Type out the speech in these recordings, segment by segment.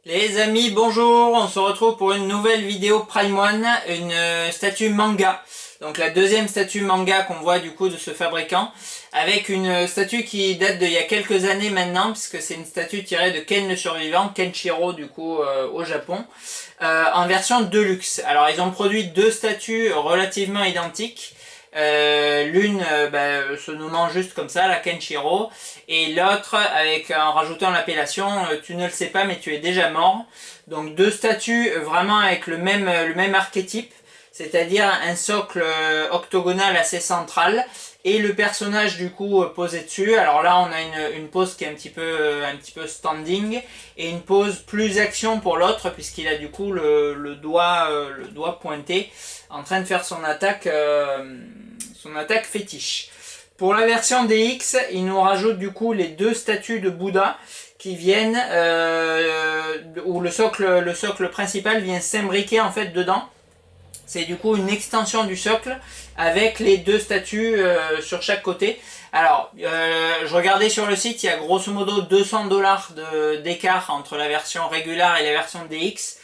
Les amis, bonjour, on se retrouve pour une nouvelle vidéo Prime One, une statue manga. Donc la deuxième statue manga qu'on voit du coup de ce fabricant, avec une statue qui date d'il y a quelques années maintenant, puisque c'est une statue tirée de Ken le survivant, Kenshiro du coup au Japon, en version Deluxe. Alors ils ont produit deux statues relativement identiques. L'une se nommant juste comme ça, la Kenshiro, et l'autre avec en rajoutant l'appellation tu ne le sais pas mais tu es déjà mort. Donc deux statues vraiment avec le même archétype, c'est-à-dire un socle octogonal assez central et le personnage du coup posé dessus. Alors là on a une pose qui est un petit peu standing et une pose plus action pour l'autre puisqu'il a du coup le doigt pointé en train de faire son attaque fétiche. Pour la version DX, il nous rajoute du coup les deux statues de Bouddha qui viennent où le socle principal vient s'imbriquer en fait dedans. C'est du coup une extension du socle avec les deux statues sur chaque côté. Alors, je regardais sur le site, il y a grosso modo 200$ d'écart entre la version régulière et la version DX.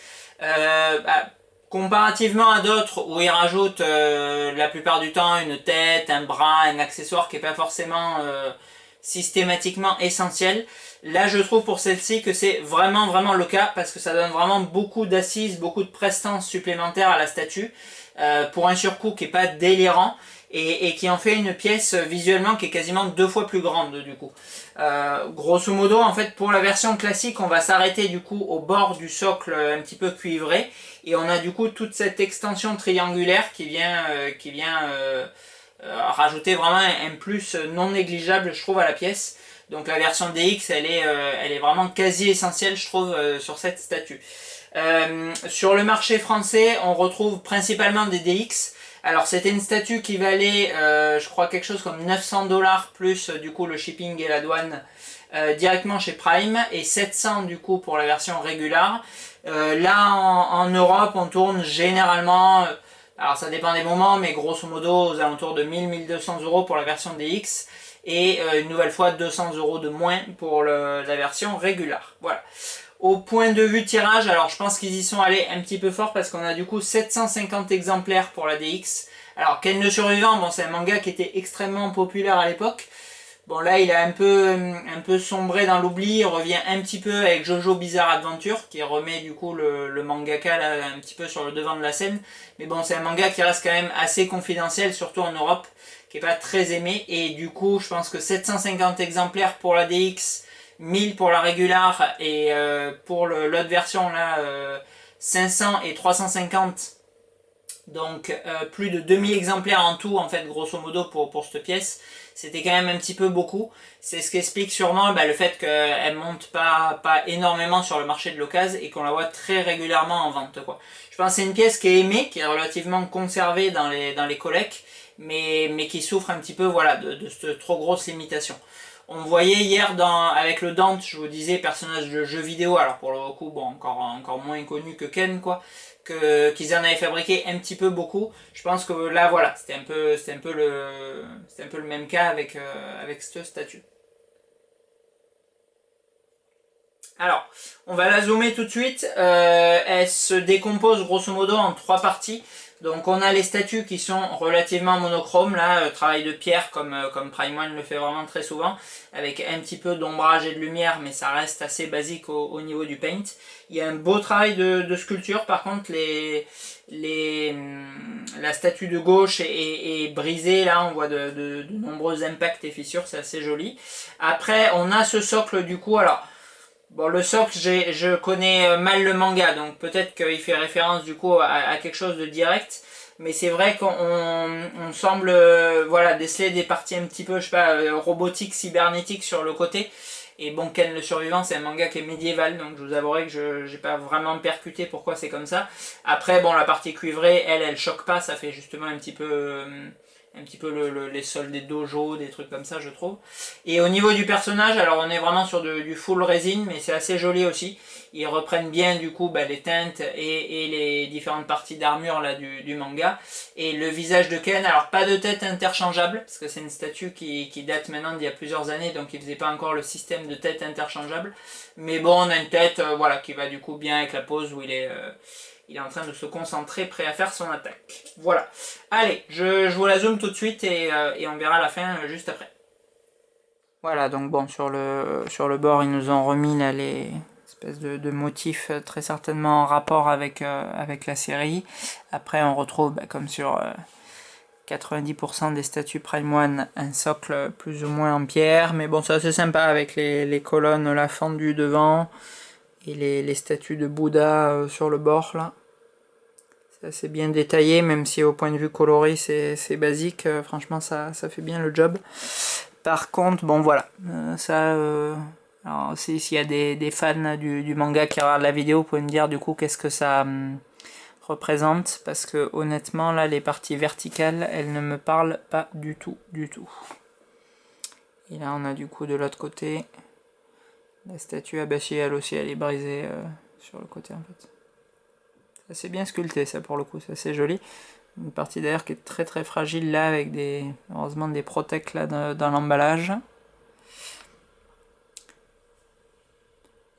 Comparativement à d'autres où ils rajoutent la plupart du temps une tête, un bras, un accessoire qui n'est pas forcément systématiquement essentiel. Là je trouve pour celle-ci que c'est vraiment le cas parce que ça donne vraiment beaucoup d'assises, beaucoup de prestance supplémentaire à la statue pour un surcoût qui n'est pas délirant et qui en fait une pièce visuellement qui est quasiment 2 fois plus grande du coup. Grosso modo en fait pour la version classique on va s'arrêter du coup au bord du socle un petit peu cuivré et on a du coup toute cette extension triangulaire qui vient rajouter vraiment un plus non négligeable je trouve à la pièce. Donc la version DX elle est vraiment quasi essentielle je trouve sur cette statue. Sur le marché français on retrouve principalement des DX. Alors c'était une statue qui valait je crois quelque chose comme 900$ plus du coup le shipping et la douane directement chez Prime et 700 du coup pour la version régulière. Là en Europe on tourne généralement, alors ça dépend des moments mais grosso modo aux alentours de 1000-1200€ pour la version DX et une nouvelle fois 200€ de moins pour la version régulière. Voilà. Au point de vue tirage, alors je pense qu'ils y sont allés un petit peu fort parce qu'on a du coup 750 exemplaires pour la DX. Alors Ken le survivant, bon c'est un manga qui était extrêmement populaire à l'époque. Bon là il a un peu sombré dans l'oubli, il revient un petit peu avec Jojo Bizarre Adventure qui remet du coup le mangaka là, un petit peu sur le devant de la scène. Mais bon c'est un manga qui reste quand même assez confidentiel, surtout en Europe, qui est pas très aimé. Et du coup je pense que 750 exemplaires pour la DX, 1000 pour la régulière et pour l'autre version là 500 et 350. Donc plus de 2000 exemplaires en tout en fait grosso modo pour cette pièce. C'était quand même un petit peu beaucoup. C'est ce qui explique sûrement le fait qu'elle monte pas énormément sur le marché de l'occasion et qu'on la voit très régulièrement en vente quoi. Je pense que c'est une pièce qui est aimée, qui est relativement conservée dans les collects, mais qui souffre un petit peu voilà, de cette trop grosse limitation. On voyait hier avec le Dante, je vous disais, personnage de jeu vidéo, alors pour le coup, bon, encore moins connu que Ken, quoi, qu'ils en avaient fabriqué un petit peu beaucoup. Je pense que là, voilà, c'était un peu le même cas avec cette statue. Alors, on va la zoomer tout de suite. Elle se décompose grosso modo en 3 parties. Donc on a les statues qui sont relativement monochromes, là, travail de pierre comme Prime One le fait vraiment très souvent, avec un petit peu d'ombrage et de lumière, mais ça reste assez basique au niveau du paint. Il y a un beau travail de sculpture, par contre la statue de gauche est brisée, là on voit de nombreux impacts et fissures, c'est assez joli. Après on a ce socle du coup, alors... Bon, le socle, je connais mal le manga, donc peut-être qu'il fait référence du coup à quelque chose de direct. Mais c'est vrai qu'on semble voilà, déceler des parties un petit peu, je sais pas, robotiques, cybernétiques sur le côté. Et bon, Ken le survivant, c'est un manga qui est médiéval, donc je vous avouerai que je n'ai pas vraiment percuté pourquoi c'est comme ça. Après, bon, la partie cuivrée, elle choque pas, ça fait justement un petit peu un petit peu les soldes des dojos, des trucs comme ça je trouve. Et au niveau du personnage, alors on est vraiment sur du full résine, mais c'est assez joli aussi. Ils reprennent bien du coup les teintes et les différentes parties d'armure là du manga. Et le visage de Ken, alors pas de tête interchangeable, parce que c'est une statue qui date maintenant d'il y a plusieurs années, donc il faisait pas encore le système de tête interchangeable. Mais bon, on a une tête voilà, qui va du coup bien avec la pose où il est en train de se concentrer, prêt à faire son attaque. Voilà. Allez, je vous la zoome tout de suite et on verra la fin juste après. Voilà, donc bon, sur le bord, ils nous ont remis là les espèces de motifs très certainement en rapport avec la série. Après, on retrouve, comme sur 90% des statues Prime One, un socle plus ou moins en pierre. Mais bon, c'est assez sympa avec les colonnes là fendues devant et les statues de Bouddha sur le bord là. C'est assez bien détaillé, même si au point de vue coloris c'est basique. Franchement, ça fait bien le job. Par contre, bon voilà, alors s'il y a des fans du manga qui regardent la vidéo, vous pouvez me dire du coup qu'est-ce que ça représente, parce que honnêtement là les parties verticales elles ne me parlent pas du tout. Et là on a du coup de l'autre côté la statue Abashi, elle aussi elle est brisée sur le côté en fait. C'est bien sculpté ça pour le coup, c'est assez joli. Une partie d'ailleurs qui est très très fragile là avec heureusement des protects là dans l'emballage.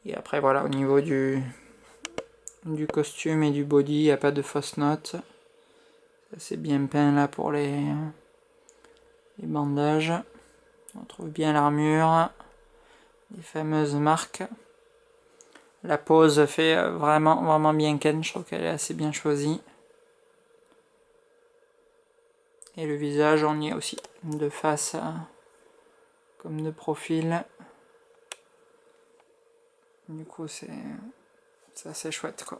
Et après voilà, au niveau du costume et du body, il n'y a pas de fausses notes. C'est bien peint là pour les bandages. On trouve bien l'armure, les fameuses marques. La pose fait vraiment bien Ken, je trouve qu'elle est assez bien choisie. Et le visage, on y est aussi, de face comme de profil. Du coup, c'est assez chouette, quoi.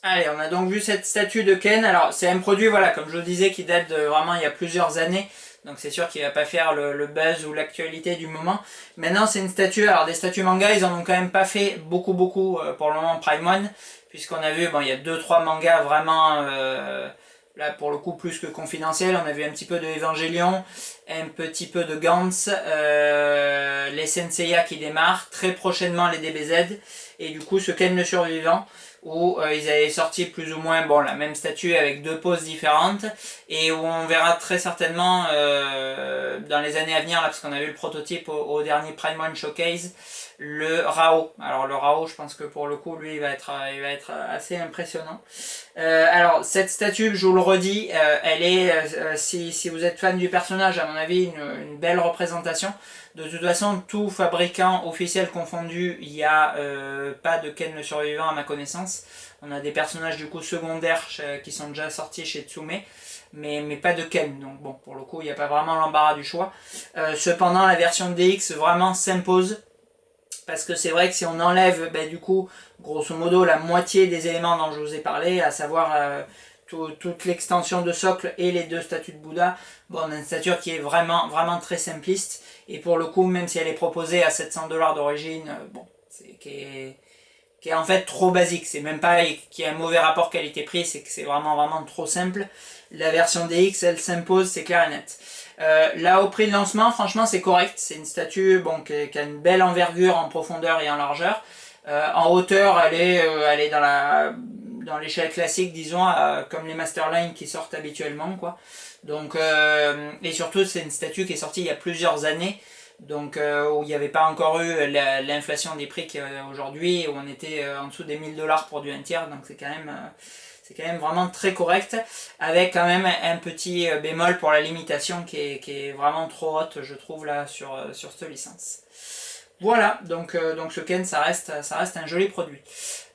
Allez, on a donc vu cette statue de Ken. Alors, c'est un produit, voilà, comme je vous disais, qui date de vraiment il y a plusieurs années. Donc c'est sûr qu'il va pas faire le buzz ou l'actualité du moment. Maintenant, c'est une statue. Alors, des statues manga, ils en ont quand même pas fait beaucoup pour le moment Prime One. Puisqu'on a vu, bon, il y a 2-3 mangas vraiment, là pour le coup, plus que confidentiels. On a vu un petit peu de Evangelion, un petit peu de Gantz, les Senseiya qui démarrent, très prochainement les DBZ, et du coup ce Ken le Survivant, où ils avaient sorti plus ou moins la même statue avec deux poses différentes, et où on verra très certainement dans les années à venir, là, parce qu'on a vu le prototype au dernier Prime One Showcase, le Rao. Alors le Rao, je pense que pour le coup, lui, il va être assez impressionnant. Alors cette statue, je vous le redis, elle est, si vous êtes fan du personnage, à mon avis, une belle représentation. De toute façon, tout fabricant officiel confondu, il n'y a pas de Ken le Survivant à ma connaissance. On a des personnages du coup secondaires qui sont déjà sortis chez Tsume, mais pas de Ken. Donc bon, pour le coup, il n'y a pas vraiment l'embarras du choix. Cependant, la version DX vraiment s'impose. Parce que c'est vrai que si on enlève du coup grosso modo la moitié des éléments dont je vous ai parlé, à savoir toute l'extension de socle et les deux statues de Bouddha, bon, on a une statue qui est vraiment très simpliste, et pour le coup, même si elle est proposée à 700$ d'origine, bon, qui est en fait trop basique. C'est même pas qu'il y a un mauvais rapport qualité-prix, c'est que c'est vraiment trop simple. La version DX, elle s'impose, c'est clair et net. Là, au prix de lancement, franchement, c'est correct. C'est une statue qui a une belle envergure en profondeur et en largeur. En hauteur, elle est dans l'échelle classique, disons, comme les Masterline qui sortent habituellement, quoi. Donc, et surtout, c'est une statue qui est sortie il y a plusieurs années. Donc où il n'y avait pas encore eu l'inflation des prix qu'aujourd'hui, où on était en dessous des 1000$ pour du 1/3, donc c'est quand même vraiment très correct, avec quand même un petit bémol pour la limitation qui est vraiment trop haute, je trouve, là sur cette licence. Voilà, donc ce Ken, ça reste un joli produit.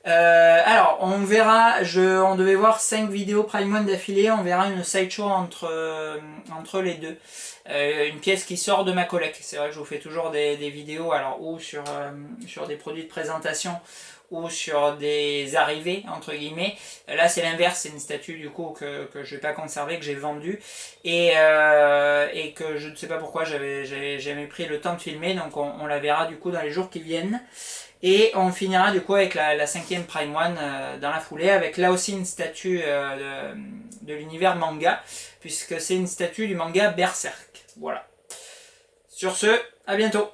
Alors, on verra, on devait voir 5 vidéos Prime One d'affilée, on verra une sideshow entre les deux. Une pièce qui sort de ma collecte. C'est vrai que je vous fais toujours des vidéos, alors ou sur des produits de présentation, ou sur des arrivées entre guillemets. Là c'est l'inverse, c'est une statue du coup que je vais pas conserver, que j'ai vendue et que je ne sais pas pourquoi j'avais jamais pris le temps de filmer, donc on la verra du coup dans les jours qui viennent. Et on finira du coup avec la 5e Prime One dans la foulée, avec là aussi une statue de l'univers manga, puisque c'est une statue du manga Berserk. Voilà. Sur ce, à bientôt.